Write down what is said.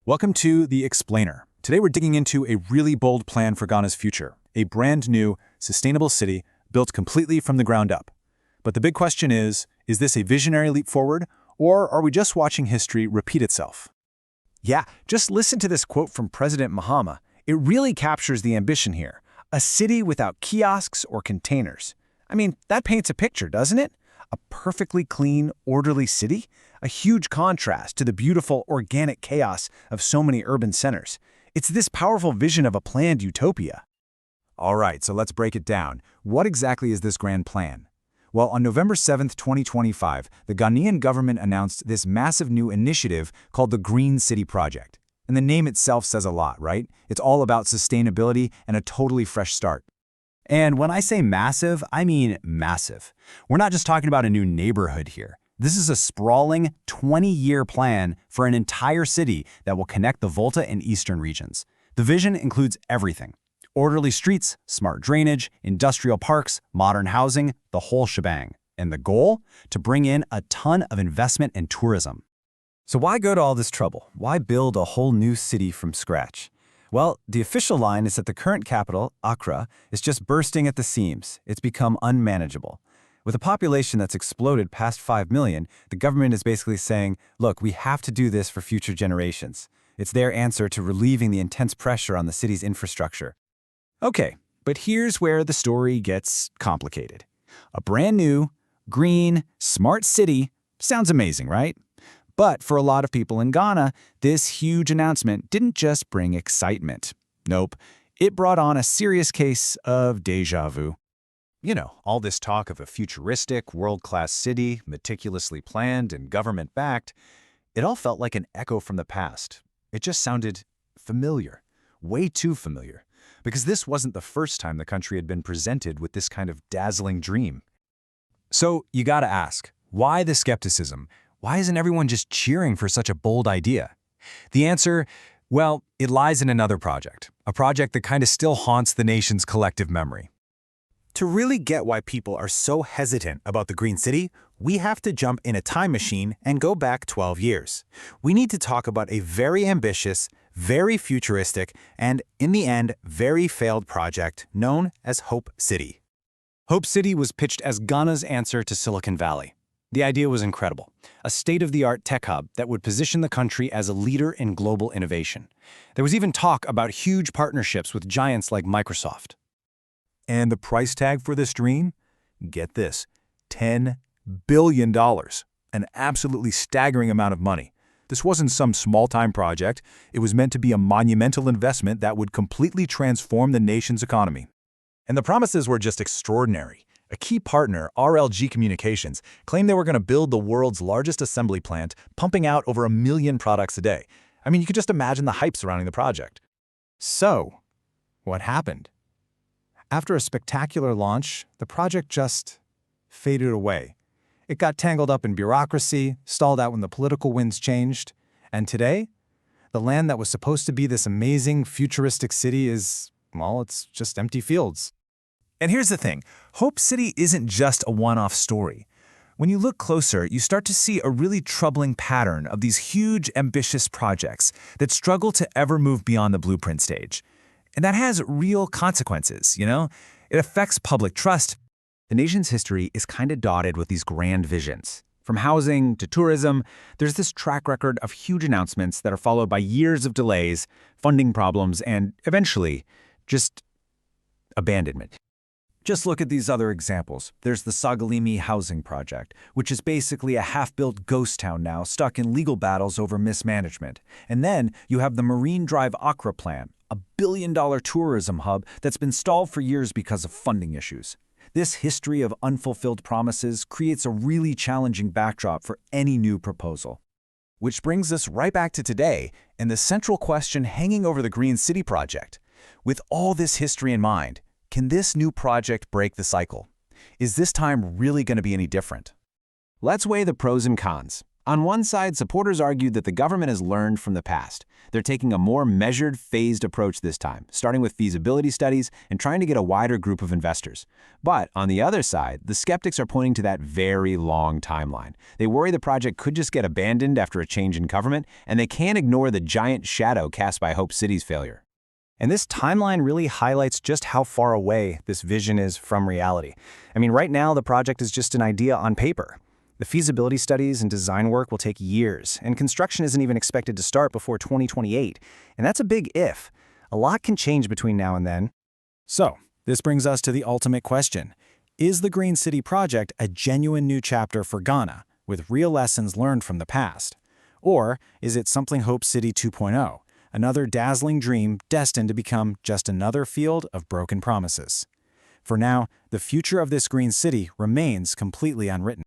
Welcome to The Explainer. Today we're digging into a really bold plan for Ghana's future, a brand new, sustainable city built completely from the ground up. But the big question is this a visionary leap forward, or are we just watching history repeat itself? Yeah, just listen to this quote from President Mahama. It really captures the ambition here. A city without kiosks or containers. I mean, that paints a picture, doesn't it? A perfectly clean, orderly city? A huge contrast to the beautiful, organic chaos of so many urban centers. It's this powerful vision of a planned utopia. All right, so let's break it down. What exactly is this grand plan? Well, on November 7th, 2025, the Ghanaian government announced this massive new initiative called the Green City Project. And the name itself says a lot, right? It's all about sustainability and a totally fresh start. And when I say massive, I mean massive. We're not just talking about a new neighborhood here. This is a sprawling 20-year plan for an entire city that will connect the Volta and Eastern regions. The vision includes everything. Orderly streets, smart drainage, industrial parks, modern housing, the whole shebang. And the goal? To bring in a ton of investment and tourism. So why go to all this trouble? Why build a whole new city from scratch? Well, the official line is that the current capital, Accra, is just bursting at the seams. It's become unmanageable. With a population that's exploded past 5 million, the government is basically saying, look, we have to do this for future generations. It's their answer to relieving the intense pressure on the city's infrastructure. Okay, but here's where the story gets complicated. A brand new, green, smart city sounds amazing, right? But for a lot of people in Ghana, this huge announcement didn't just bring excitement. Nope, it brought on a serious case of déjà vu. You know, all this talk of a futuristic, world-class city, meticulously planned and government-backed, it all felt like an echo from the past. It just sounded familiar, way too familiar, because this wasn't the first time the country had been presented with this kind of dazzling dream. So you gotta ask, why the skepticism? Why isn't everyone just cheering for such a bold idea? The answer, well, it lies in another project, a project that kind of still haunts the nation's collective memory. To really get why people are so hesitant about the Green City, we have to jump in a time machine and go back 12 years. We need to talk about a very ambitious, very futuristic, and, in the end, very failed project known as Hope City. Hope City was pitched as Ghana's answer to Silicon Valley. The idea was incredible, a state-of-the-art tech hub that would position the country as a leader in global innovation. There was even talk about huge partnerships with giants like Microsoft. And the price tag for this dream? Get this, $10 billion, an absolutely staggering amount of money. This wasn't some small-time project. It was meant to be a monumental investment that would completely transform the nation's economy. And the promises were just extraordinary. A key partner, RLG Communications, claimed they were going to build the world's largest assembly plant, pumping out over 1 million products a day. I mean, you could just imagine the hype surrounding the project. So, what happened? After a spectacular launch, the project just faded away. It got tangled up in bureaucracy, stalled out when the political winds changed, and today, the land that was supposed to be this amazing, futuristic city is, well, it's just empty fields. And here's the thing, Hope City isn't just a one-off story. When you look closer, you start to see a really troubling pattern of these huge, ambitious projects that struggle to ever move beyond the blueprint stage. And that has real consequences, you know? It affects public trust. The nation's history is kind of dotted with these grand visions. From housing to tourism, there's this track record of huge announcements that are followed by years of delays, funding problems, and eventually, just abandonment. Just look at these other examples. There's the Sagalimi housing project, which is basically a half-built ghost town now stuck in legal battles over mismanagement. And then you have the Marine Drive Accra plan, a billion-dollar tourism hub that's been stalled for years because of funding issues. This history of unfulfilled promises creates a really challenging backdrop for any new proposal. Which brings us right back to today and the central question hanging over the Green City project. With all this history in mind, can this new project break the cycle? Is this time really going to be any different? Let's weigh the pros and cons. On one side, supporters argued that the government has learned from the past. They're taking a more measured, phased approach this time, starting with feasibility studies and trying to get a wider group of investors. But on the other side, the skeptics are pointing to that very long timeline. They worry the project could just get abandoned after a change in government, and they can't ignore the giant shadow cast by Hope City's failure. And this timeline really highlights just how far away this vision is from reality. I mean, right now, the project is just an idea on paper. The feasibility studies and design work will take years, and construction isn't even expected to start before 2028. And that's a big if. A lot can change between now and then. So, this brings us to the ultimate question. Is the Green City project a genuine new chapter for Ghana, with real lessons learned from the past? Or is it something Hope City 2.0, another dazzling dream destined to become just another field of broken promises? For now, the future of this Green City remains completely unwritten.